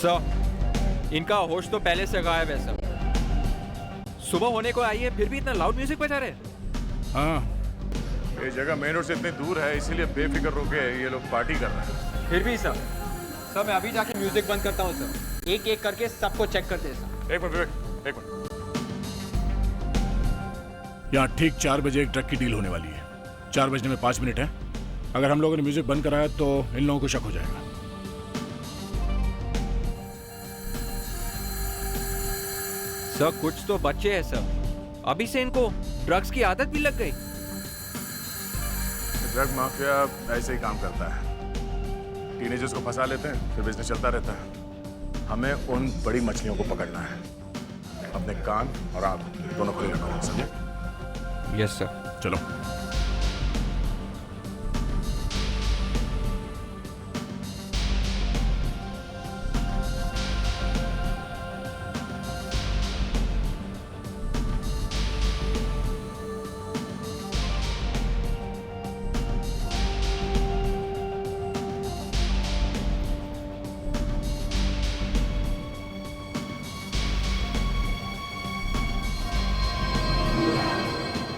Sir, इनका होश तो पहले से गायब है सर। सुबह होने को आई है फिर भी इतना लाउड म्यूजिक बजा रहे हैं। हाँ, ये जगह मेन रोड से इतनी दूर है इसीलिए बेफिक्र होके ये लोग पार्टी कर रहे हैं। फिर भी सर मैं अभी जाके म्यूजिक बंद करता हूँ सर। एक एक करके सबको चेक करते हैं सर। एक मिनट विवेक, एक मिनट। यहाँ ठीक 4 बजे एक ट्रक की डील होने वाली है। 4 बजने में 5 मिनट है। अगर हम लोगों ने म्यूजिक बंद कराया तो इन लोगों को शक हो जाएगा। सर कुछ तो बच्चे हैं सर, अभी से इनको ड्रग्स की आदत भी लग गई। ड्रग माफिया ऐसे ही काम करता है, टीनेजर्स को फंसा लेते हैं फिर बिजनेस चलता रहता है। हमें उन बड़ी मछलियों को पकड़ना है। अपने कान और आंख दोनों खुले रखो, समझे? Yes sir. चलो।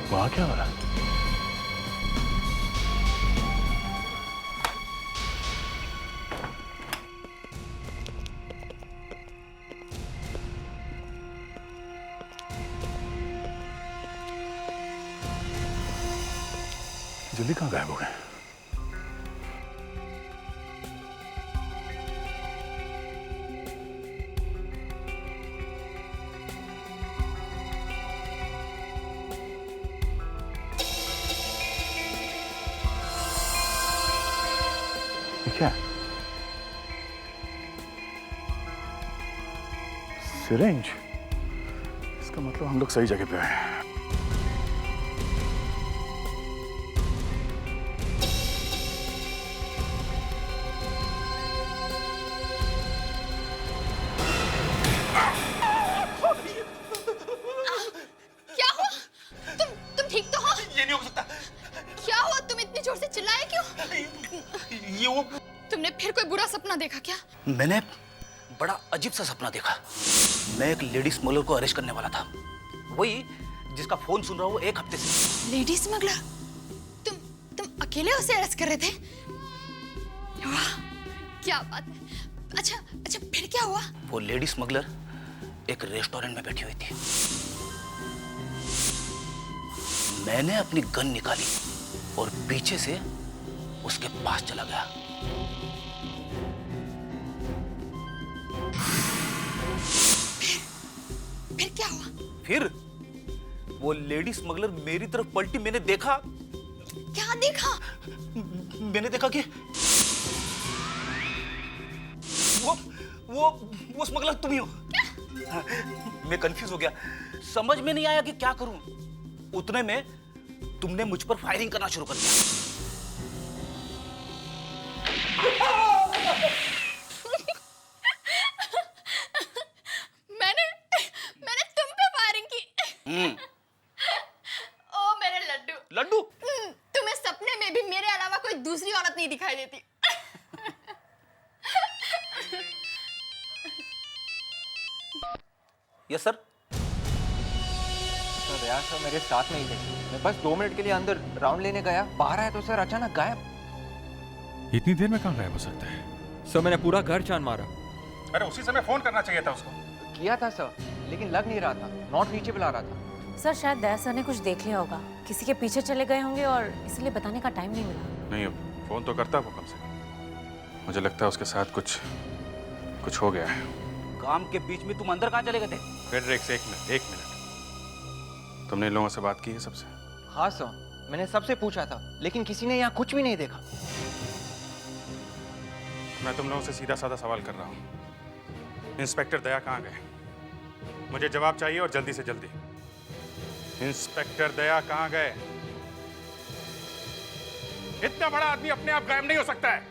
वहाँ क्या हो रहा है? जल्दी कहाँ गायब हो गए? क्या? सिरिंज? इसका मतलब हम लोग सही जगह पे आए हैं। क्या हुआ? तुम ठीक तो हो? ये नहीं हो सकता। क्या हुआ? तुम इतनी जोर से चिल्लाए क्यों? ये वो तुमने फिर कोई बुरा सपना देखा क्या? मैंने बड़ा अजीब सा सपना देखा। मैं एक लेडी स्मगलर को अरेस्ट करने वाला था, वही जिसका फोन सुन रहा हूँ 1 हफ्ते से। Lady smuggler? तुम अकेले उसे अरेस्ट कर रहे थे? वाह, क्या बात है। अच्छा फिर क्या हुआ? वो लेडी स्मगलर एक रेस्टोरेंट में बैठी हुई थी। मैंने अपनी गन निकाली और पीछे से उसके पास चला गया। फिर क्या हुआ? फिर वो लेडी स्मगलर मेरी तरफ पलटी। मैंने देखा। क्या देखा? मैंने देखा कि वो स्मगलर तुम ही हो। क्या? मैं कंफ्यूज हो गया, समझ में नहीं आया कि क्या करूं। उतने में तुमने मुझ पर फायरिंग करना शुरू कर दिया। मैंने तुम पे फायरिंग की। ओ मेरे लड्डू। तुम्हें सपने में भी मेरे अलावा कोई दूसरी औरत नहीं दिखाई देती। Yes sir. दया सर मेरे साथ में ही थे। मैं बस 2 मिनट के लिए अंदर राउंड लेने गया, बाहर आया तो सर अचानक गायब। इतनी देर में कहाँ गायब हो सकता है? सर मैंने पूरा घर छान मारा। अरे उसी समय फोन करना चाहिए था उसको। किया था सर, लेकिन लग नहीं रहा था, नॉट रीचेबल आ रहा था। सर शायद दया सर ने कुछ देख लिया होगा, किसी के पीछे चले गए होंगे और इसलिए बताने का टाइम नहीं मिला। नहीं, फोन तो करता वो कम से कम। मुझे लगता है उसके साथ कुछ हो गया है। काम के बीच में तुम अंदर कहाँ चले गए थे? फेडरिक्स, एक मिनट। तुमने इन लोगों से बात की है सबसे? हाँ सर, मैंने सबसे पूछा था, लेकिन किसी ने यहाँ कुछ भी नहीं देखा। मैं तुम लोगों से सीधा साधा सवाल कर रहा हूँ। इंस्पेक्टर दया कहाँ गए? मुझे जवाब चाहिए और जल्दी से जल्दी। इंस्पेक्टर दया कहाँ गए? इतना बड़ा आदमी अपने आप गायब नहीं हो सकता है।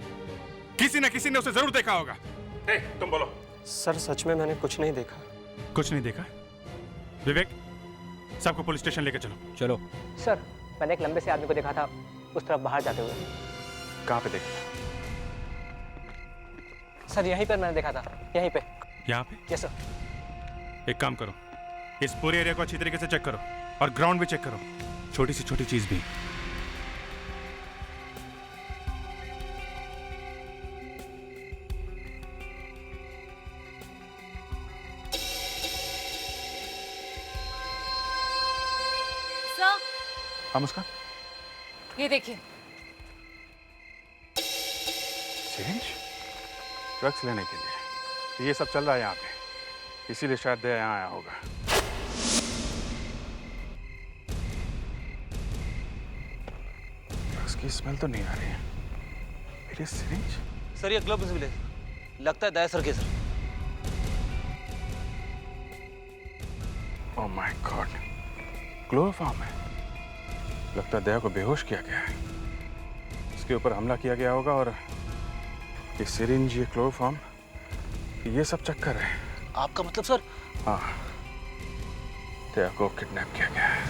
किसी न किसी ने उसे जरूर देखा होगा। तुम बोलो। सर सच में मैंने कुछ नहीं देखा। कुछ नहीं देखा? विवेक, सबको पुलिस स्टेशन लेकर चलो। चलो। सर मैंने एक लंबे से आदमी को देखा था उस तरफ बाहर जाते हुए। कहाँ पे देखा? सर यहीं पर मैंने देखा था, यहीं पे। यहाँ पे? Yes sir. एक काम करो, इस पूरे एरिया को अच्छी तरीके से चेक करो और ग्राउंड भी चेक करो, छोटी से छोटी चीज भी। सर, हाँ मुस्कान, ये देखिए। सिरिंज ड्रग्स लेने के लिए ये सब चल रहा है यहाँ पे, इसीलिए शायद दया यहाँ आया होगा। ड्रग्स की स्मेल तो नहीं आ रही है। मेरी सिरिंज? सर ये ग्लव्स मिले, लगता है दया सर के sir. Oh my God, chloroform है। लगता है दया को बेहोश किया गया है, इसके ऊपर हमला किया गया होगा और ये सिरिंज, ये क्लोरोफॉर्म, ये सब चक्कर है। आपका मतलब सर? हाँ, दया को किडनैप किया गया है।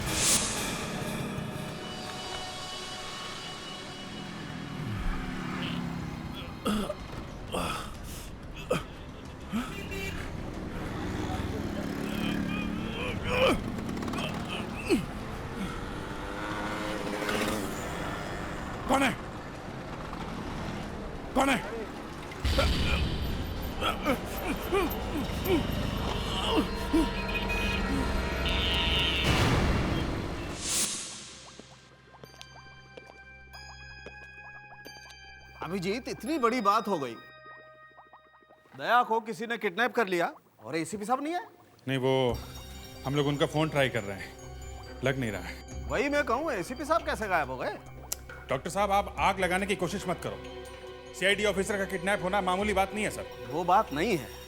कौन है? कौन है? अभिजीत, इतनी बड़ी बात हो गई, दया को किसी ने किडनैप कर लिया और एसीपी साहब नहीं है। नहीं, वो हम लोग उनका फोन ट्राई कर रहे हैं, लग नहीं रहा है। वही मैं कहूँ, एसीपी साहब कैसे गायब हो गए? डॉक्टर साहब, आप आग लगाने की कोशिश मत करो। सीआईडी ऑफिसर का किडनैप होना मामूली बात नहीं है सर। वो बात नहीं है।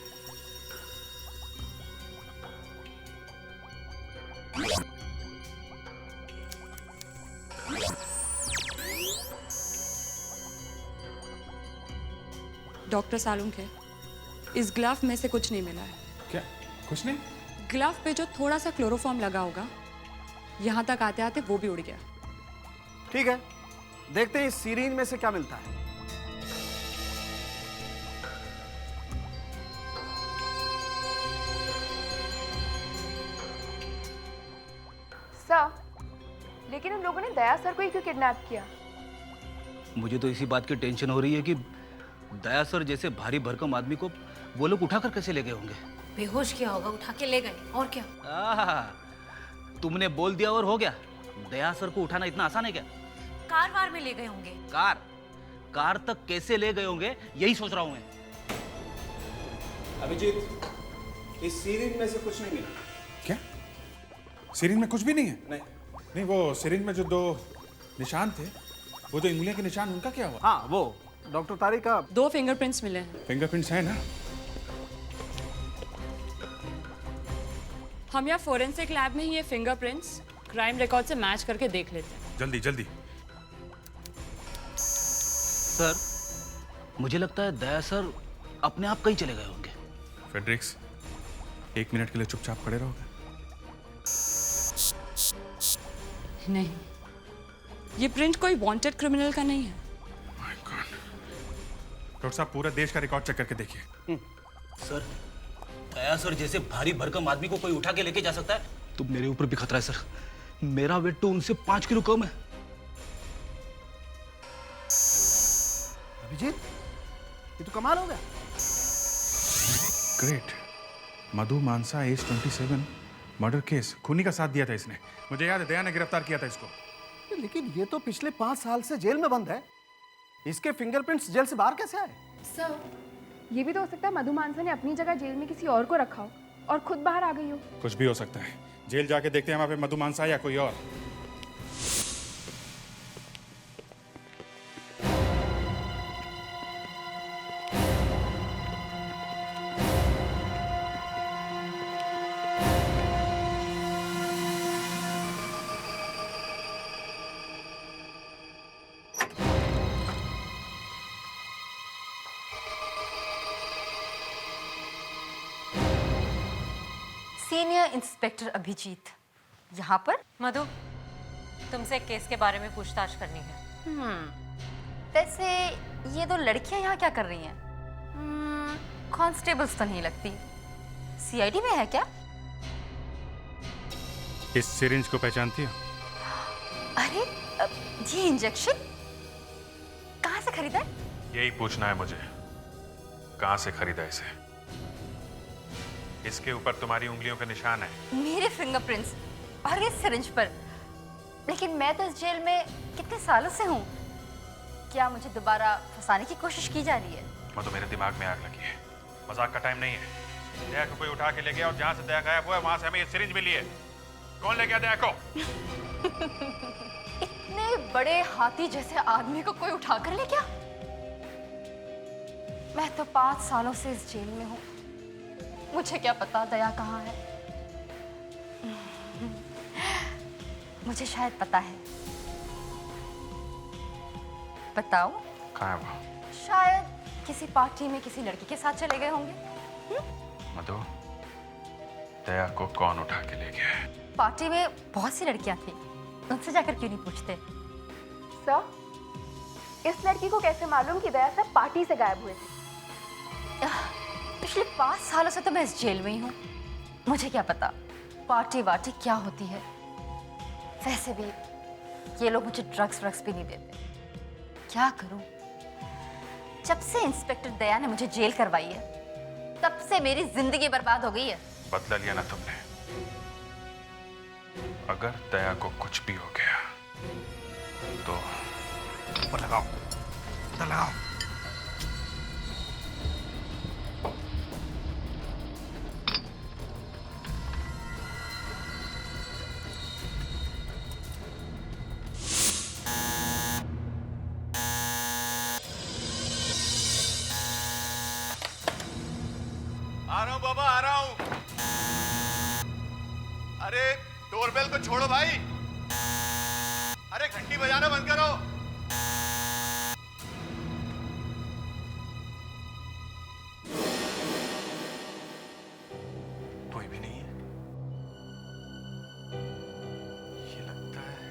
डॉक्टर सालुंक है, इस ग्लव में से कुछ नहीं मिला है। क्या? कुछ नहीं? ग्लव पे जो थोड़ा सा क्लोरोफॉर्म लगा होगा, यहाँ तक आते आते वो भी उड़ गया। ठीक है, देखते हैं इस सीरीन में से क्या मिलता है। सर, लेकिन हम लोगों ने दया सर को ही क्यों किडनैप किया? मुझे तो इसी बात की टेंशन हो रही है कि दया सर जैसे भारी भरकम आदमी को वो लोग उठाकर कैसे ले गए होंगे। बेहोश किया होगा, उठा के ले गए, और क्या। तुमने बोल दिया और हो गया। दया सर को उठाना इतना आसान है क्या? कार वार में ले गए होंगे। कार तक कैसे ले गए होंगे, यही सोच रहा हूं मैं। अभिजीत, इस सीरीन में से कुछ नहीं मिला। क्या? सिरिंज में कुछ भी नहीं है? नहीं, वो सिरिंज में जो 2 निशान थे, वो जो इंगलियों के निशान, उनका क्या हुआ? हाँ, वो डॉक्टर तारिक का 2 फिंगरप्रिंट्स मिले हैं। फिंगरप्रिंट्स है ना? हम यहाँ फोरेंसिक लैब में ही ये फिंगरप्रिंट्स क्राइम रिकॉर्ड से मैच करके देख लेते हैं। जल्दी जल्दी। सर, मुझे लगता है दया सर अपने आप कहीं चले गए होंगे। फेड्रिक्स, 1 मिनट के लिए चुपचाप खड़े रहोगे? नहीं, ये प्रिंट कोई वांटेड क्रिमिनल का नहीं है। My God. डॉक्टर साहब, पूरा देश का रिकॉर्ड चेक करके देखिए। सर, दया सर जैसे भारी भरकम आदमी को कोई उठा के लेके जा सकता है? तो मेरे ऊपर भी खतरा है सर। मेरा वेट तो उनसे 5 किलो कम है। अभिजीत, ये तो कमाल हो गया। ग्रेट। मधु मानसा, एज 27, मर्डर केस। खूनी का साथ दिया था इसने। मुझे याद है, दया ने गिरफ्तार किया था इसको। लेकिन ये तो पिछले 5 साल से जेल में बंद है। इसके फिंगरप्रिंट्स जेल से बाहर कैसे आए? सर, ये भी तो हो सकता है मधु मानसा ने अपनी जगह जेल में किसी और को रखा हो और खुद बाहर आ गई हो। कुछ भी हो सकता है। जेल जाके देखते हैं वहां पे मधु मानसा या कोई और। सीनियर इंस्पेक्टर अभिजीत यहाँ पर? मधु, तुमसे एक केस के बारे में पूछताछ करनी है। वैसे ये 2 लड़कियां यहाँ क्या कर रही हैं? कांस्टेबल्स तो नहीं लगती, सीआईडी में है क्या? इस सिरिंज को पहचानती हो? अरे ये इंजेक्शन कहाँ से खरीदा है? यही पूछना है मुझे, कहाँ से खरीदा इसे? इसके ऊपर तुम्हारी उंगलियों के निशान है। मेरे फिंगरप्रिंट्स और इस सिरिंज पर। लेकिन मैं तो इस जेल में कितने सालों से हूँ। क्या मुझे दोबारा फंसाने की कोशिश की जा रही है? वो तो मेरे दिमाग में आग लगी है। मजाक का टाइम नहीं है। दया को कोई उठा के ले गया और जहाँ से दया गायब हुआ है वहां से हमें ये सिरिंज मिली है। कौन ले गया दया को? इतने बड़े हाथी जैसे आदमी को कोई उठा कर ले गया? मैं तो 5 सालों से इस जेल में हूँ। मुझे क्या पता दया कहाँ है। मुझे शायद पता है। बताओ। कहाँ है वो? शायद किसी पार्टी में किसी लड़की के साथ चले गए होंगे। मधु, दया को कौन उठा के ले गया है? पार्टी में बहुत सी लड़कियां थी, उनसे जाकर क्यों नहीं पूछते? सर, इस लड़की को कैसे मालूम कि दया सर पार्टी से गायब हुए थे? पिछले 5 सालों से तो मैं इस जेल में ही हूँ। मुझे क्या पता पार्टी वार्टी क्या होती है। वैसे भी ये लोग मुझे ड्रग्स भी नहीं देते। क्या करूं? जब से इंस्पेक्टर दया ने मुझे जेल करवाई है तब से मेरी जिंदगी बर्बाद हो गई है। बदला लिया ना तुमने। अगर दया को कुछ भी हो गया तो लगाओ, लगाओ। आ रहा हूँ बाबा, आ रहा हूँ। अरे डोरबेल को छोड़ो भाई। अरे घंटी बजाना बंद करो। कोई भी नहीं है। ये लगता है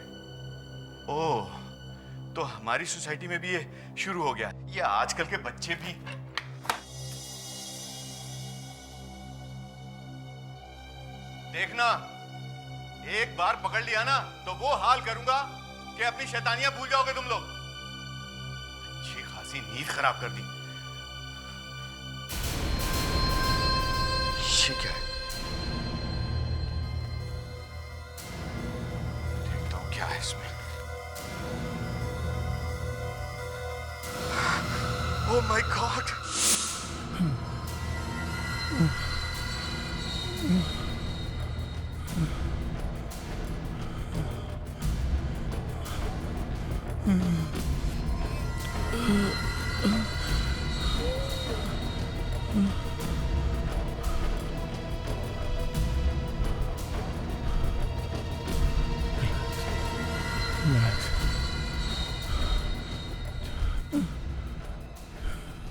ओह, तो हमारी सोसाइटी में भी ये शुरू हो गया। ये आजकल के बच्चे भी। देखना, एक बार पकड़ लिया ना तो वो हाल करूंगा कि अपनी शैतानियां भूल जाओगे तुम लोग। अच्छी खासी नींद खराब कर दी। ये क्या है? देखता हूं क्या है इसमें। Oh my God!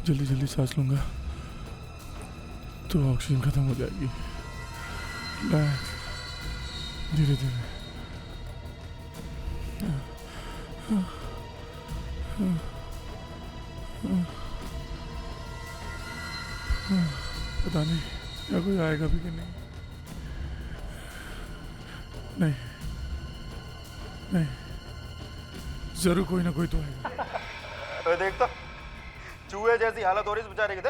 जल्दी जल्दी सांस लूंगा तो ऑक्सीजन खत्म हो जाएगी। धीरे धीरे। पता नहीं क्या कोई आएगा भी कि नहीं। नहीं नहीं, जरूर कोई ना कोई तो आएगा। देख तो, चूहे जैसी हालत हो रही है बेचारे की।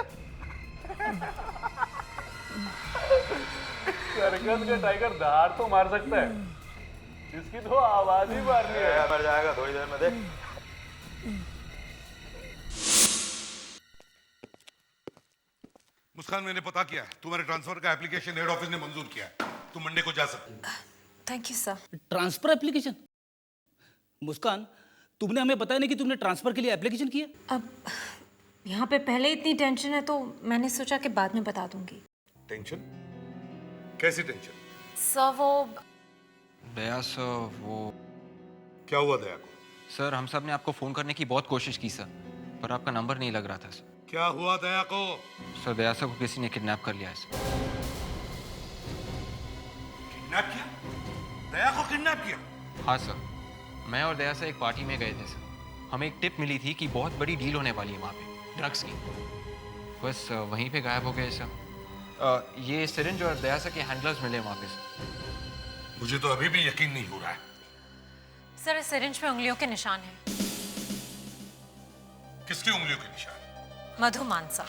सर्कस का टाइगर दहाड़ तो मार सकता है, इसकी तो आवाज ही मारनी है। मर जाएगा थोड़ी देर में, देख। मुस्कान, मैंने पता किया है, तुम्हारे ट्रांसफर का एप्लीकेशन हेड ऑफिस ने मंजूर किया है। तुम मंडे को जा सकते हो। Thank you sir. Transfer application? Muskan, तुमने हमें बताया नहीं कि तुमने ट्रांसफर के लिए एप्लीकेशन किया। अब यहाँ पे पहले इतनी टेंशन है तो मैंने सोचा कि बाद में बता दूंगी। टेंशन? कैसी टेंशन? सर वो दया सर, वो क्या हुआ दया को? सर हम सब ने आपको फोन करने की बहुत कोशिश की सर, पर आपका नंबर नहीं लग रहा था सर। क्या हुआ दया को? सर दया सर को किसी ने किडनैप कर लिया है सर। किडनैप किया? दया को किडनैप किया? हाँ सर, मैं और दया सर एक पार्टी में गए थे सर। हमें एक टिप मिली थी कि बहुत बड़ी डील होने वाली है वहाँ पे ड्रग्स की। बस वहीं पे गायब हो गए सर। ये सिरिंज और दया सर के हैंडलर्स मिले वहाँ पे सर। मुझे तो अभी भी यकीन नहीं हो रहा है। सर, इस सिरिंज पे उंगलियों के निशान हैं। किसकी उंगलियों के निशान? मधु मानसा।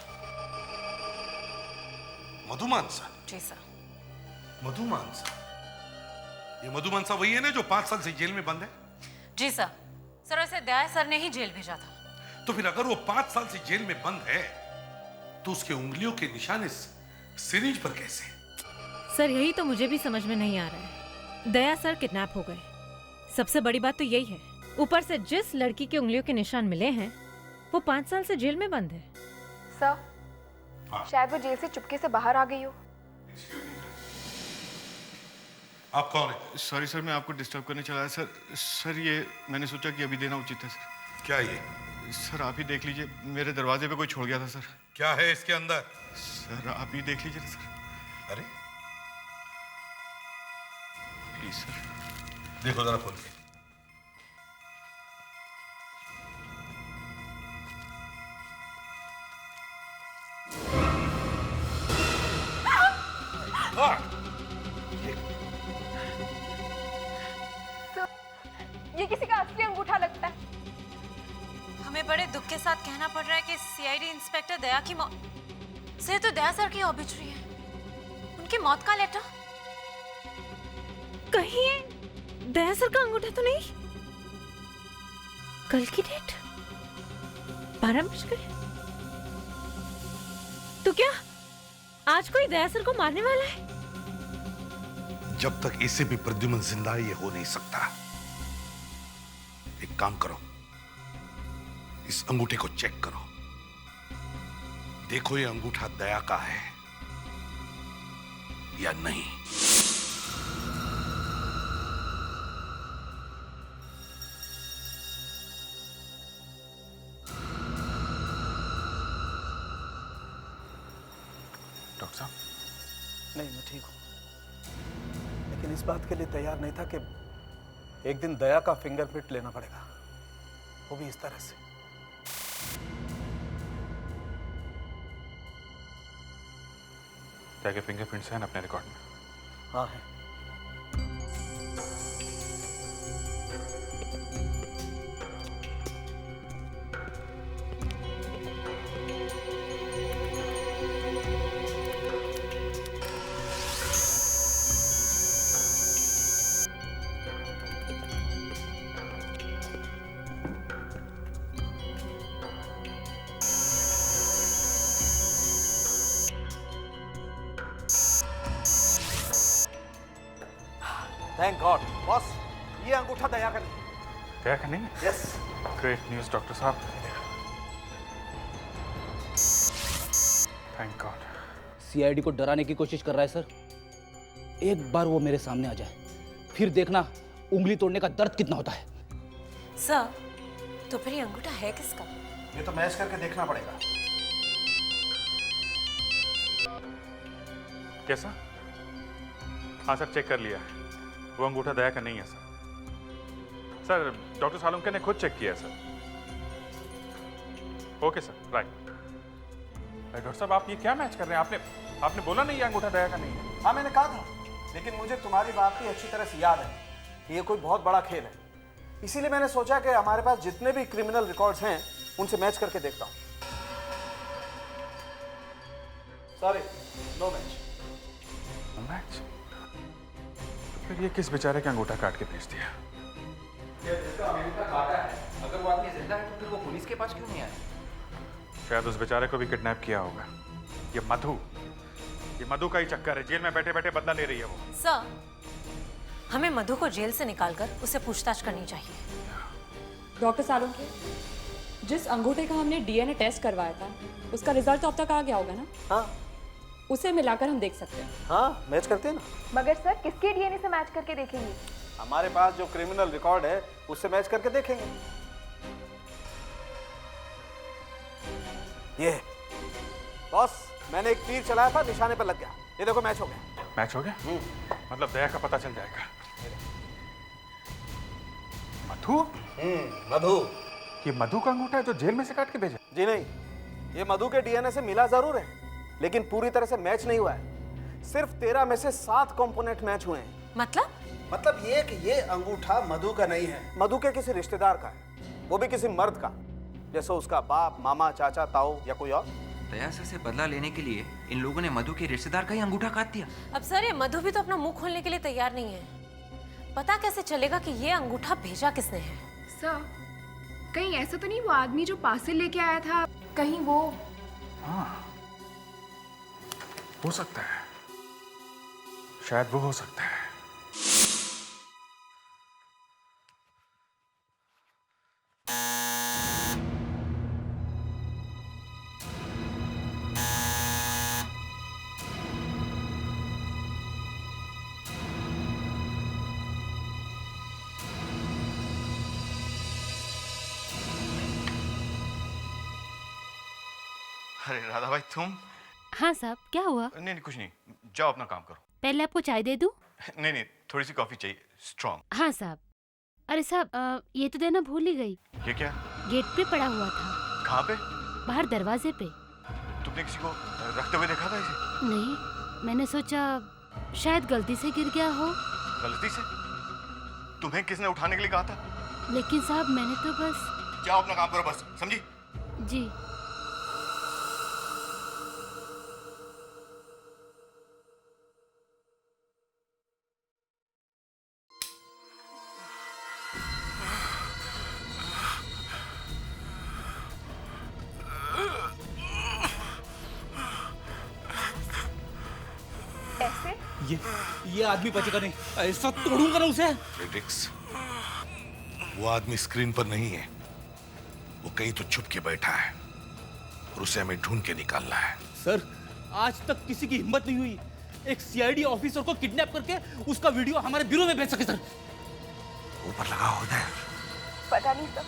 मधु मानसा? जी सर। मधु मानसा? ये मधु मानसा वही है ना जो 5 साल से जेल में बंद है? जी सर। सर, वैसे दया सर ने ही जेल भेजा था। तो फिर अगर वो 5 साल से जेल में बंद है तो उसके उंगलियों के निशान इस सिरिंज पर कैसे? सर, यही तो मुझे भी समझ में नहीं आ रहा है। दया सर किडनैप हो गए, सबसे बड़ी बात तो यही है। ऊपर से जिस लड़की के उंगलियों के निशान मिले हैं वो 5 साल से जेल में बंद है। सर, शायद वो जेल से चुपके से बाहर आ गई हो। आप कौन है? सॉरी सर, मैं आपको डिस्टर्ब करने चला है सर। ये मैंने सोचा कि अभी देना उचित है सर। क्या ये? सर आप ही देख लीजिए, मेरे दरवाजे पे कोई छोड़ गया था सर। क्या है इसके अंदर? सर आप ही देख लीजिए सर। अरे प्लीज सर। देखो जरा खोल के। ये किसी का असली अंगूठा लगता है। हमें बड़े दुख के साथ कहना पड़ रहा है कि सीआईडी इंस्पेक्टर दया की मौत से तो दया सर की ऑबिचुरी है। उनकी मौत का लेटर कहीं ये दया सर का अंगूठा तो नहीं? कल की डेट 12 बज गए। तो क्या आज कोई दया सर को मारने वाला है? जब तक इसे भी प्रद्युमन जिंदा है ये हो नहीं सकता। एक काम करो, इस अंगूठे को चेक करो। देखो ये अंगूठा दया का है या नहीं। डॉक्टर साहब? नहीं, मैं ठीक हूं, लेकिन इस बात के लिए तैयार नहीं था कि एक दिन दया का फिंगरप्रिंट लेना पड़ेगा, वो भी इस तरह से। क्या के फिंगरप्रिंट्स हैं अपने रिकॉर्ड में? हाँ है। थैंक गॉड बॉस, ये अंगूठा दया का नहीं। दया का नहीं? यस। ग्रेट न्यूज़ डॉक्टर साहब। Thank God. सीआईडी को डराने की कोशिश कर रहा है सर। एक बार वो मेरे सामने आ जाए, फिर देखना उंगली तोड़ने का दर्द कितना होता है। सर, तो फिर ये अंगूठा है किसका? ये तो मैच करके देखना पड़ेगा। कैसा? हाँ सर, चेक कर लिया है। वो अंगूठा दया का नहीं है सर। सर, डॉक्टर सालुंके ने खुद चेक किया है sir. Okay sir, right. Doctor साहब, आप ये क्या मैच कर रहे हैं? आपने बोला नहीं ये अंगूठा दया का नहीं है। हाँ, मैंने कहा था, लेकिन मुझे तुम्हारी बात भी अच्छी तरह से याद है कि ये कोई बहुत बड़ा खेल है। इसीलिए मैंने सोचा कि हमारे पास जितने भी क्रिमिनल रिकॉर्ड्स हैं उनसे मैच करके देखता हूँ। Sorry, no match. मैच? फिर ये किस बेचारे का अंगूठा काट के भेज दिया? जिसका अंगूठा काटा है, अगर वो आदमी जिंदा है तो फिर वो पुलिस के पास क्यों नहीं आया? शायद उस बेचारे को भी किडनैप किया होगा। ये मधु का ही चक्कर है। जेल में बैठे बैठे बदला ले रही है वो। सर, हमें मधु को जेल से निकालकर उसे पूछताछ करनी चाहिए। डॉक्टर सालुंके, जिस अंगूठे का हमने डीएनए टेस्ट करवाया था उसका रिजल्ट तो अब तक आ गया होगा ना? हाँ, उसे मिलाकर हम देख सकते हैं। हाँ, मैच करते हैं ना। मगर सर, किसके डीएनए से मैच करके देखेंगे? हमारे पास जो क्रिमिनल रिकॉर्ड है उससे मैच करके देखेंगे। ये है। बॉस, मैंने एक तीर चलाया था, निशाने पर लग गया। ये देखो, मैच हो गया। मैच हो गया? मतलब दया का पता चल जाएगा। मधु? मधु। ये मधु का अंगूठा है जो जेल में से काट के भेजा? जी नहीं, ये मधु के डीएनए से मिला जरूर है, लेकिन पूरी तरह से मैच नहीं हुआ है। सिर्फ 13 में से 7 कंपोनेंट मैच हुए हैं। मतलब ये कि ये अंगूठा मधु का नहीं है, मधु के किसी रिश्तेदार का है, वो भी किसी मर्द का, जैसे उसका बाप, मामा, चाचा, ताऊ या कोई और। दया सर से बदला लेने के लिए इन लोगों ने मधु के रिश्तेदार का ही अंगूठा काट दिया। अब सर ये मधु भी तो अपना मुंह खोलने के लिए तैयार नहीं है। पता कैसे चलेगा कि ये अंगूठा भेजा किसने है? सर, कहीं ऐसा तो नहीं वो आदमी जो पार्सल लेके आया था, कहीं वो? हाँ, हो सकता है, शायद वो हो सकता है। अरे राधा भाई तुम? हाँ साहब, क्या हुआ? नहीं कुछ नहीं, जाओ अपना काम करो। पहले आपको चाय दे दूं? नहीं थोड़ी सी कॉफी चाहिए, स्ट्रॉन्ग। हाँ साहब। अरे साहब, ये तो देना भूल ही गई। ये क्या? गेट पे पड़ा हुआ था। कहाँ पे? बाहर दरवाजे पे। तुमने किसी को रखते हुए देखा था इसे? नहीं, मैंने सोचा शायद गलती से गिर गया हो। गलती से? तुम्हें किसने उठाने के लिए कहा था? लेकिन साहब मैंने तो बस। जाओ अपना काम करो बस, समझी? जी। ये आदमी बचेगा नहीं, ऐसा तोड़ूंगा ना उसे। फ्रेडरिक्स, वो आदमी स्क्रीन पर नहीं है, वो कहीं तो छुप के बैठा है और उसे हमें ढूंढ के निकालना है। सर, आज तक किसी की हिम्मत नहीं हुई एक सीआईडी ऑफिसर को किडनैप करके उसका वीडियो हमारे ब्यूरो में भेज सके। सर, ऊपर लगा हो जाए। पता नहीं सर,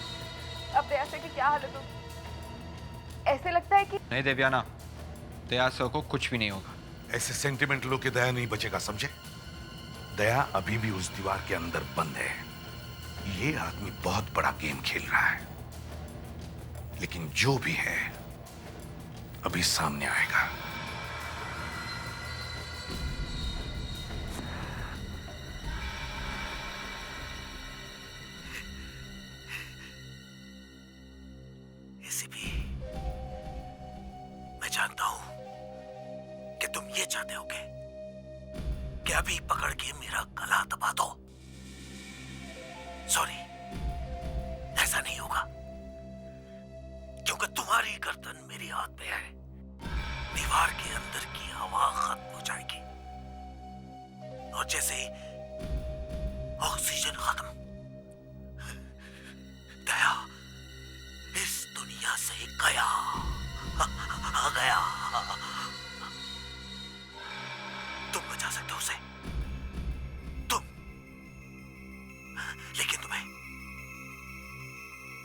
अब दया सर की क्या हालत होगी। ऐसे लगता है कि नहीं देवयाना, दया सर को कुछ भी नहीं होगा। ऐसे सेंटिमेंटलों के दया नहीं बचेगा, समझे? दया अभी भी उस दीवार के अंदर बंद है। ये आदमी बहुत बड़ा गेम खेल रहा है, लेकिन जो भी है अभी सामने आएगा। एसीपी, मैं जानता हूं कि तुम ये चाहते होगे कि अभी पकड़ के मेरा गला दबा दो। सॉरी, ऐसा नहीं होगा, क्योंकि तुम्हारी गर्दन मेरी हाथ में है। दीवार के अंदर की हवा खत्म हो जाएगी और जैसे ही ऑक्सीजन खत्म, दया इस दुनिया से गया गया। तुम बचा सकते हो उसे, तुम, लेकिन तुम्हें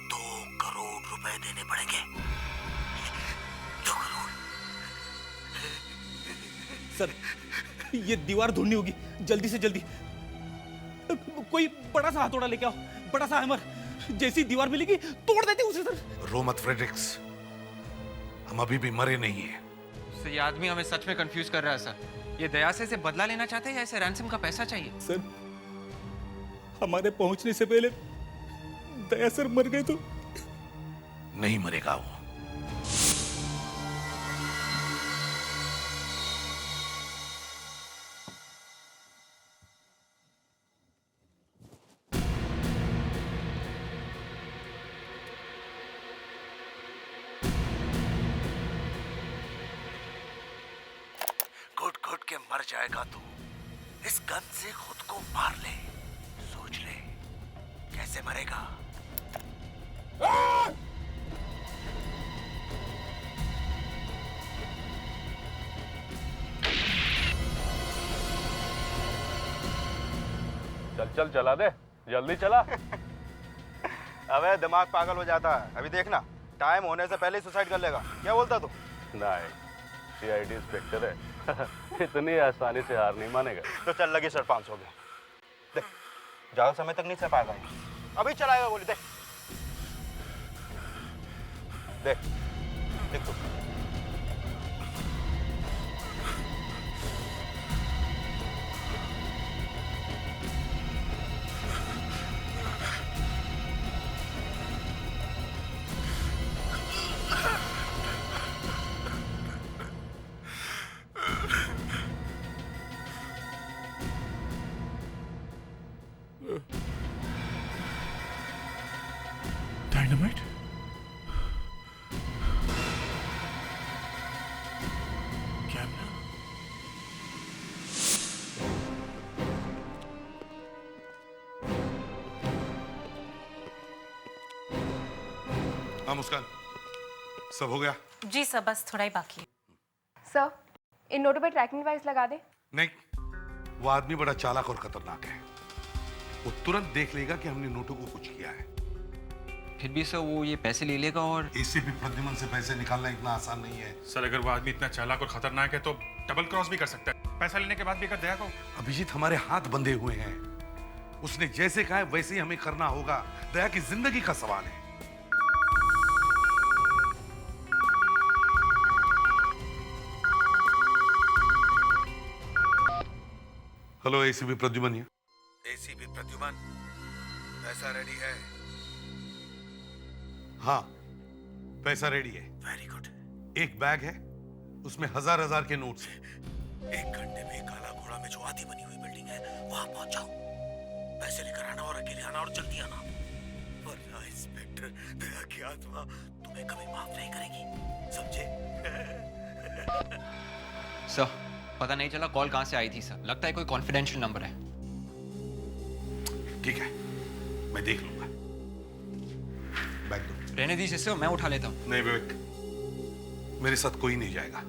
2 करोड़ रुपए देने पड़ेंगे। 2 करोड़। सर, ये दीवार ढूंढनी होगी जल्दी से जल्दी। कोई बड़ा सा हथौड़ा लेके आओ, बड़ा सा हैमर। जैसी दीवार मिलेगी तोड़ देते उसे। सर, रो मत फ्रेडरिक्स, हम अभी भी मरे नहीं है। सर, ये आदमी हमें सच में कंफ्यूज कर रहा है सर। ये दया से बदला लेना चाहते हैं या इसे रैंसम का पैसा चाहिए? सर, हमारे पहुंचने से पहले दया सर मर गए तो? नहीं मरेगा वो। घुट घुट के मर जाएगा तू। इस गन से खुद को मार ले, सोच ले कैसे मरेगा। चल चल चला दे, जल्दी चला। अबे दिमाग पागल हो जाता है। अभी देखना, टाइम होने से पहले ही सुसाइड कर लेगा। क्या बोलता तू? नहीं, सीआईडी इंस्पेक्टर है, इतनी आसानी से हार नहीं मानेगा। तो चल लगी सर 500 के। देख, ज्यादा समय तक नहीं चल पाएगा, अभी चलाएगा गोली। देख देख देखो डायनामाइट? कैमरा? हाँ मुस्कान, सब हो गया? जी सर, बस थोड़ा ही बाकी है। सर, इन नोटों पे ट्रैकिंग डिवाइस लगा दे। नहीं, वो आदमी बड़ा चालाक और खतरनाक है। वो तुरंत देख लेगा कि हमने नोटों को कुछ किया है। फिर भी सर वो ये पैसे ले लेगा और एसीपी प्रद्युमन से पैसे निकालना इतना आसान नहीं है। सर अगर वो आदमी इतना चालाक और खतरनाक है तो डबल क्रॉस भी कर सकता है। पैसा लेने के बाद भी अगर दया को। अभिजीत, हमारे हाथ बंधे हुए हैं। उसने जैसे कहा है वैसे ही हमें करना होगा। दया की जिंदगी का सवाल है। Hello ACP Pradyuman. ACP Pradyuman, पैसा रेडी है? हाँ, पैसा रेडी है। Very good. एक बैग है, उसमें हजार के नोट्स हैं। 1 घंटे में काला घोड़ा में जो आधी बनी हुई बिल्डिंग है वहां पहुंच जाओ। पैसे लेकर आना और अकेले आना और जल्दी आना, वरना इंस्पेक्टर दया की आत्मा तुम्हें कभी माफ नहीं करेगी, समझे? सर पता नहीं चला कॉल कहां से आई थी सर, लगता है कोई कॉन्फिडेंशियल नंबर है। ठीक है, मैं देख लूंगा। बैग दो। रहने दीजिए सर, मैं उठा लेता हूँ। नहीं विवेक, मेरे साथ कोई नहीं जाएगा,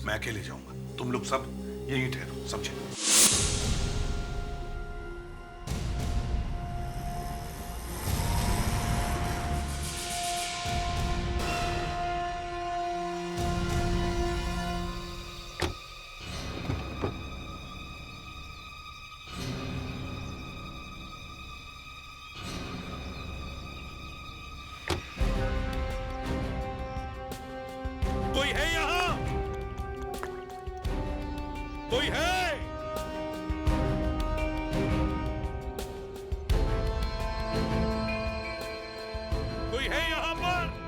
मैं अकेले जाऊंगा। तुम लोग सब यहीं ठहरो, समझे? कोई है यहाँ? कोई है? कोई है यहाँ पर?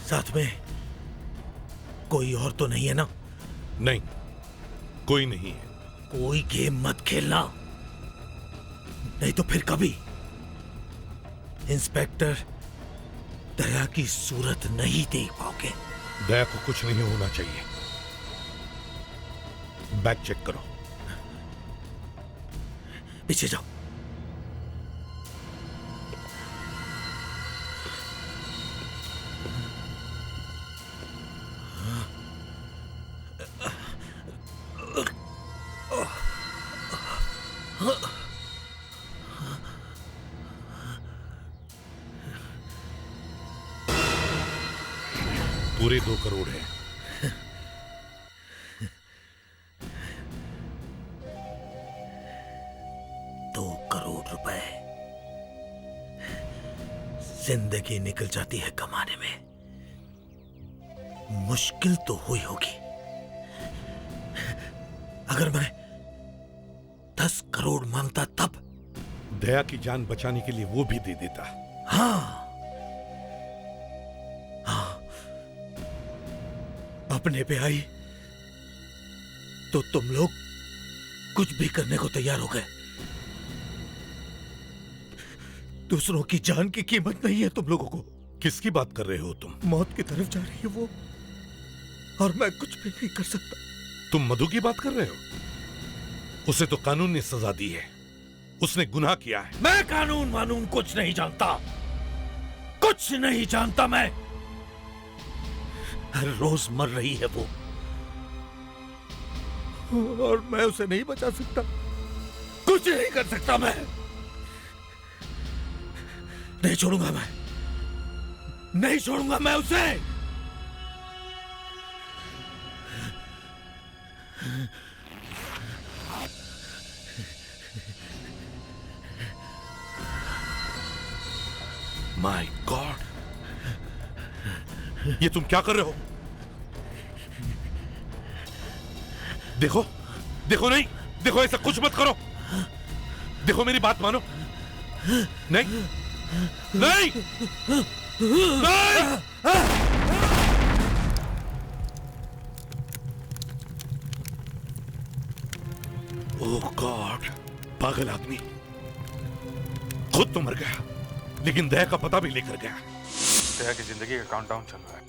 साथ में कोई और तो नहीं है ना? नहीं, कोई नहीं है। कोई गेम मत खेलना, नहीं तो फिर कभी इंस्पेक्टर दया की सूरत नहीं देख पाओगे। दया को कुछ नहीं होना चाहिए। बैग चेक करो। पीछे जाओ। पूरे 2 करोड़ है। ₹2 जिंदगी निकल जाती है कमाने में, मुश्किल तो हुई होगी। अगर मैं 10 करोड़ मांगता तब? दया की जान बचाने के लिए वो भी दे देता। हाँ, अपने पे आई तो तुम लोग कुछ भी करने को तैयार हो गए। दूसरों की जान की कीमत नहीं है तुम लोगों को। किसकी बात कर रहे हो तुम? मौत की तरफ जा रही है वो, और मैं कुछ भी नहीं कर सकता। तुम मधु की बात कर रहे हो? उसे तो कानून ने सजा दी है, उसने गुनाह किया है। मैं कानून वानून कुछ नहीं जानता, कुछ नहीं जानता। मैं हर रोज मर रही है वो, और मैं उसे नहीं बचा सकता, कुछ नहीं कर सकता। मैं नहीं छोड़ूंगा, मैं नहीं छोड़ूंगा मैं उसे। माय गॉड, ये तुम क्या कर रहे हो? देखो देखो, नहीं देखो, ऐसा कुछ मत करो। देखो मेरी बात मानो। नहीं नहीं नहीं। ओह गॉड, पागल आदमी खुद तो मर गया, लेकिन दया का पता भी लेकर गया। दया की जिंदगी का काउंटडाउन चल रहा है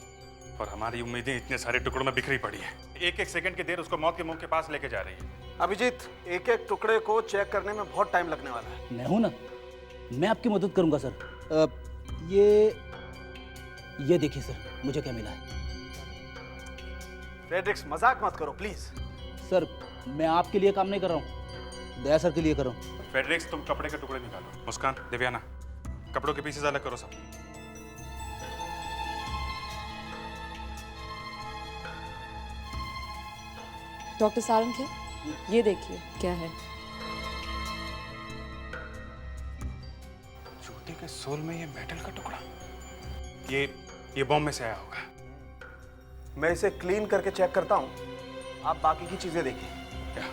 और हमारी उम्मीदें इतने सारे टुकड़ों में बिखरी पड़ी है। एक एक सेकंड की देर उसको मौत के मुंह के पास लेके जा रही है। अभिजीत, एक एक टुकड़े को चेक करने में बहुत टाइम लगने वाला है। मैं हूं ना, मैं आपकी मदद करूंगा सर। ये देखिए सर, मुझे क्या मिला है। फ्रेडरिक्स, मजाक मत करो प्लीज। सर, मैं आपके लिए काम नहीं कर रहा हूँ, दया सर के लिए कर रहा हूँ। फेडरिक्स, तुम कपड़े के टुकड़े निकालो। मुस्कान, दिव्याना, कपड़ों के पीसेस अलग करो सब। डॉक्टर सारंग, ये देखिए क्या है। जूते के सोल में ये मेटल का टुकड़ा, ये बॉम्ब में से आया होगा। मैं इसे क्लीन करके चेक करता हूँ, आप बाकी की चीजें देखिए। क्या?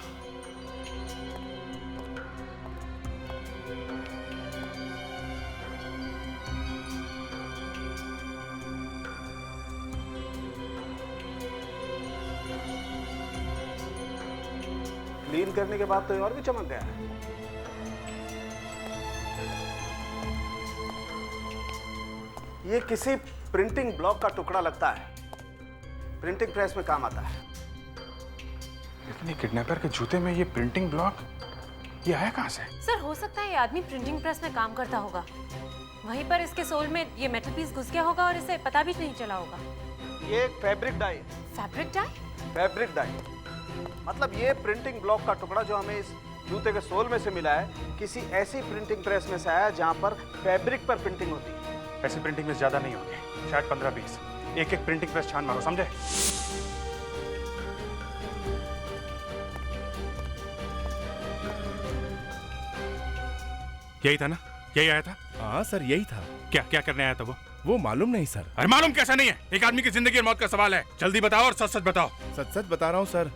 क्लीन करने के बाद तो ये और भी चमक गया है। ये किसी प्रिंटिंग ब्लॉक का टुकड़ा लगता है, प्रिंटिंग प्रेस में काम आता है। लेकिन ये किडनैपर के जूते में ये प्रिंटिंग ब्लॉक, ये आया कहां से? सर, हो सकता है ये आदमी प्रिंटिंग प्रेस में काम करता होगा, वहीं पर इसके सोल में ये मेटल पीस घुस गया होगा और इसे पता भी नहीं चला होगा। ये एक fabric dye. Fabric dye? Fabric dye मतलब ये प्रिंटिंग ब्लॉक का टुकड़ा जो हमें इस जूते के सोल में से मिला है, किसी ऐसी प्रिंटिंग प्रेस में से आया जहां पर फैब्रिक पर प्रिंटिंग होती है। ऐसी प्रिंटिंग प्रेस ज्यादा नहीं होगी, शायद 15-20। एक एक प्रिंटिंग प्रेस छान मारो, समझे? यही था ना? यही आया था? हाँ सर, यही था। क्या क्या करने आया था वो मालूम नहीं सर। अरे मालूम कैसा नहीं है? एक आदमी की जिंदगी और मौत का सवाल है, जल्दी बताओ और सच सच बताओ। सच सच बता रहा हूँ सर,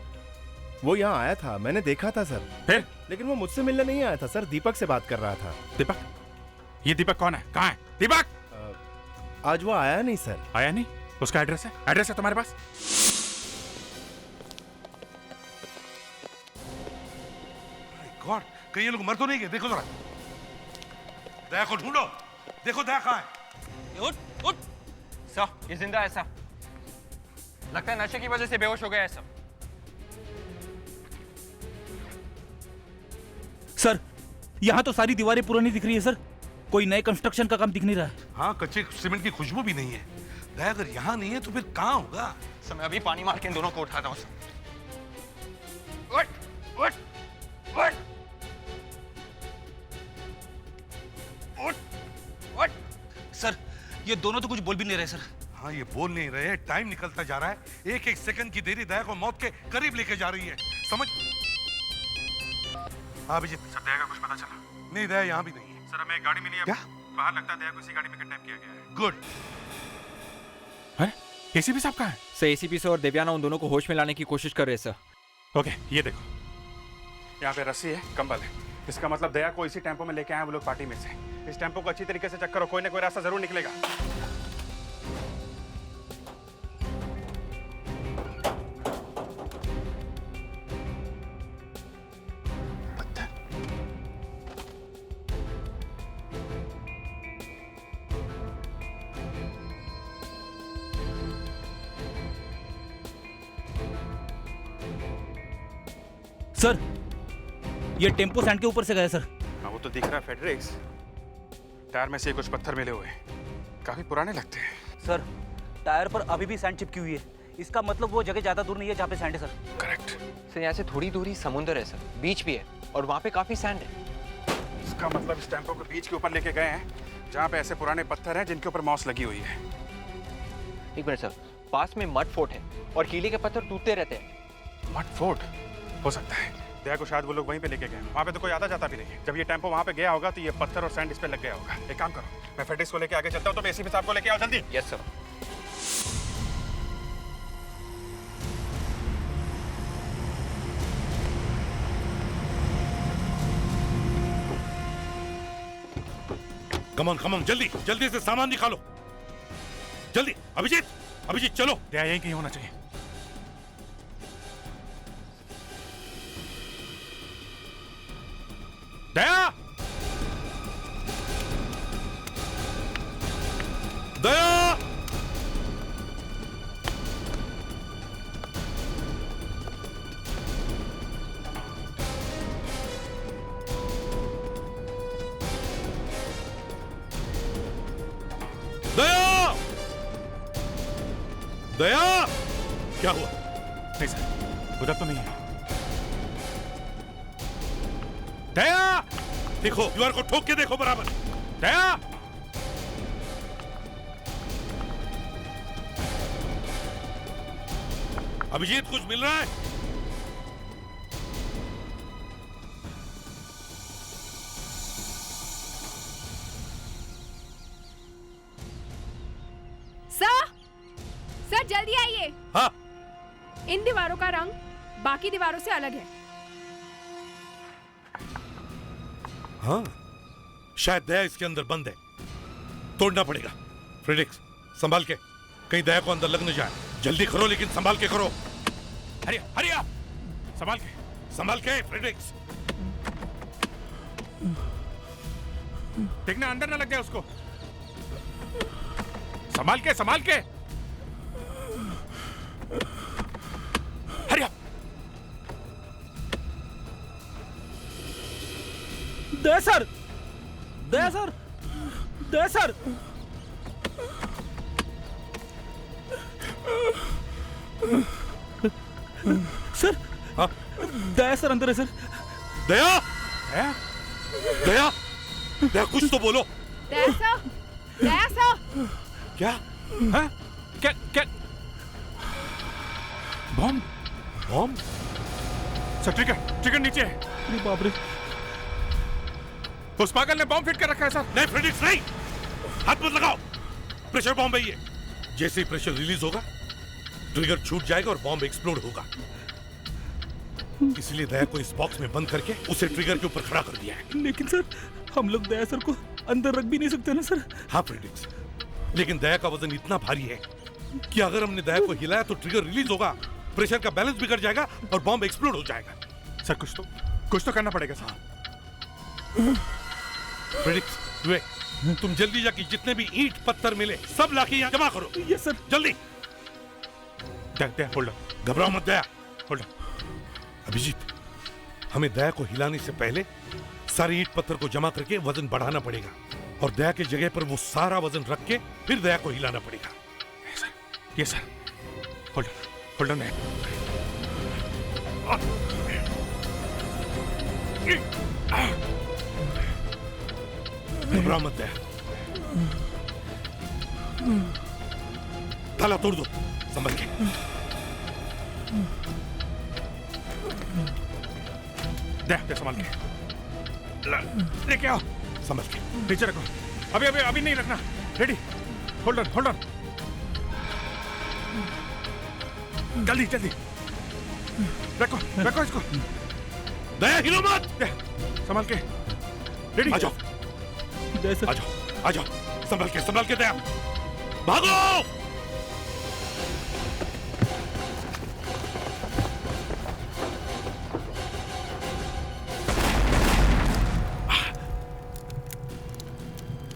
वो यहाँ आया था, मैंने देखा था सर। फिर? लेकिन वो मुझसे मिलने नहीं आया था सर, दीपक से बात कर रहा था। दीपक? ये दीपक कौन है? कहाँ है दीपक? आज वो आया नहीं सर। आया नहीं? उसका एड्रेस है? एड्रेस है तुम्हारे पास? गॉड, कहीं ये लोग मर तो नहीं गए? देखो जरा, दया को ढूंढो, देखो दया कहाँ है। उठ उठ। सर, ये जिंदा है सर, लगता है नशे की वजह से बेहोश हो गया है सब। सर, यहाँ तो सारी दीवारें पुरानी दिख रही है सर, कोई नए कंस्ट्रक्शन का काम दिख नहीं रहा है। हाँ, कच्चे सीमेंट की खुशबू भी नहीं है। दया अगर यहाँ नहीं है तो फिर कहाँ होगा? सर, मैं अभी पानी मार के इन दोनों को उठाता हूँ सर। उठ उठ उठ उठ उठ। सर, ये दोनों तो कुछ बोल भी नहीं रहे सर। हाँ, ये बोल नहीं रहे, टाइम निकलता जा रहा है, एक एक सेकंड की देरी दया को मौत के करीब लेके जा रही है, समझ? हाँ अभिजीत। सर, दया का कुछ पता चला? नहीं, दया यहाँ भी नहीं है। सर, हमें एक गाड़ी मिली है। क्या? बाहर लगता है दया को इसी गाड़ी में किडनैप किया गया है। गुड। है? एसीपी साहब कहाँ है? सर, एसीपी सर और दिव्याना उन दोनों को होश में लाने की कोशिश कर रहे हैं सर। ओके, ये देखो, यहाँ पे रस्सी है, कंबल है, इसका मतलब दया को इसी टेम्पो में लेके आए वो लोग पार्टी में से। इस टेम्पो को अच्छी तरीके से चेक करो, कोई ना कोई रास्ता जरूर निकलेगा। सर ये टेम्पो सैंड के ऊपर से गया सर। हाँ वो तो दिख रहा है फेडरिक्स। टायर में से कुछ पत्थर मिले हुए हैं, काफी पुराने लगते हैं। सर टायर पर अभी भी सैंड चिपकी हुई है, इसका मतलब वो जगह ज्यादा दूर नहीं है जहाँ पे सैंड है सर। करेक्ट सर यहाँ से थोड़ी दूरी समुंदर है सर, बीच भी है और वहाँ पे काफी सैंड है। इसका मतलब इस टेम्पो को बीच के ऊपर लेके गए हैं जहाँ पे ऐसे पुराने पत्थर हैं जिनके ऊपर मॉस लगी हुई है। एक मिनट सर, पास में मड फोर्ट है और कीले के पत्थर टूटते रहते हैं। मड फोर्ट हो सकता है। दया को शायद वो लोग वहीं पे लेके गए। वहाँ पे तो कोई आता जाता भी नहीं है। जब ये टेम्पो वहाँ पे गया होगा तो ये पत्थर और सैंड इस पे लग गया होगा। एक काम करो, मैं फेडरिक्स को लेके आगे चलता हूँ, तो एसीपी साहब को लेके आओ जल्दी। Yes sir. कम ऑन जल्दी जल्दी से सामान निकालो, जल्दी। अभिजीत अभिजीत चलो। दया यहीं कहीं होना चाहिए। दया दया दया दया क्या हुआ? नहीं सर उधर तो नहीं है। दया देखो, दीवार को ठोक के देखो बराबर। दया अभिजीत कुछ मिल रहा है? सर जल्दी आइए। हाँ इन दीवारों का रंग बाकी दीवारों से अलग है। हाँ शायद दया इसके अंदर बंद है, तोड़ना पड़ेगा। फ्रेडिक्स संभाल के, कहीं दया को अंदर लग न जाए। जल्दी करो लेकिन संभाल के करो। हरिया हरिया संभाल के फ्रेडिक्स। देखना अंदर ना लग जाए उसको। संभाल के हरिया। दया सर दया सर दया सर सर। हाँ दया सर अंदर है सर। दया दया दया कुछ तो बोलो। दया सर क्या? हाँ? क्या बॉम्ब? बॉम्ब? सर ट्रिगर नीचे है। अरे बाप रे, उस पागल ने बॉम्ब फिट कर रखा है सर। नहीं फ्रेडिक्स नहीं, हाथ मत लगाओ। प्रेशर बॉम्ब है ये। जैसे ही प्रेशर रिलीज होगा ट्रिगर छूट जाएगा और बॉम्ब एक्सप्लोड होगा। इसलिए दया को इस बॉक्स में बंद करके उसे ट्रिगर के ऊपर खड़ा कर दिया है। लेकिन सर हम लोग दया सर को अंदर रख भी नहीं सकते ना सर। हाँ फ्रेडिक्स, लेकिन दया का वजन इतना भारी है कि अगर हमने दया को हिलाया तो ट्रिगर रिलीज होगा, प्रेशर का बैलेंस बिगड़ जाएगा और बॉम्ब एक्सप्लोड हो जाएगा। सर कुछ तो करना पड़ेगा सर। फ्रेडिक्स तुम जल्दी जाके जितने भी ईंट पत्थर मिले सब लाके यहाँ जमा करो। Yes sir. जल्दी। दया होल्ड ऑन। घबराओ मत दया। Hold on. अभिजीत हमें दया को हिलाने से पहले सारे ईंट पत्थर को जमा करके वजन बढ़ाना पड़ेगा और दया की जगह पर वो सारा वजन रख के फिर दया को हिलाना पड़ेगा। ये सर होल्ड ऑन। घबराओ मत दया। ताला तोड़ दो, संभल के। दया संभाल के लेके आओ। संभल के नीचे रखो। अभी नहीं रखना। रेडी। Hold on. जल्दी रखो इसको। दया हिलो मत। संभाल के। रेडी। आ जाओ संभल के दया भागो।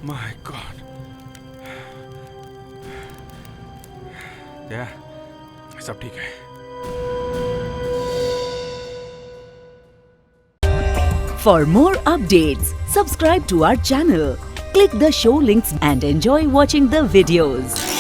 My God. दया सब ठीक है। For more updates, subscribe to our channel, click the show links and enjoy watching the videos.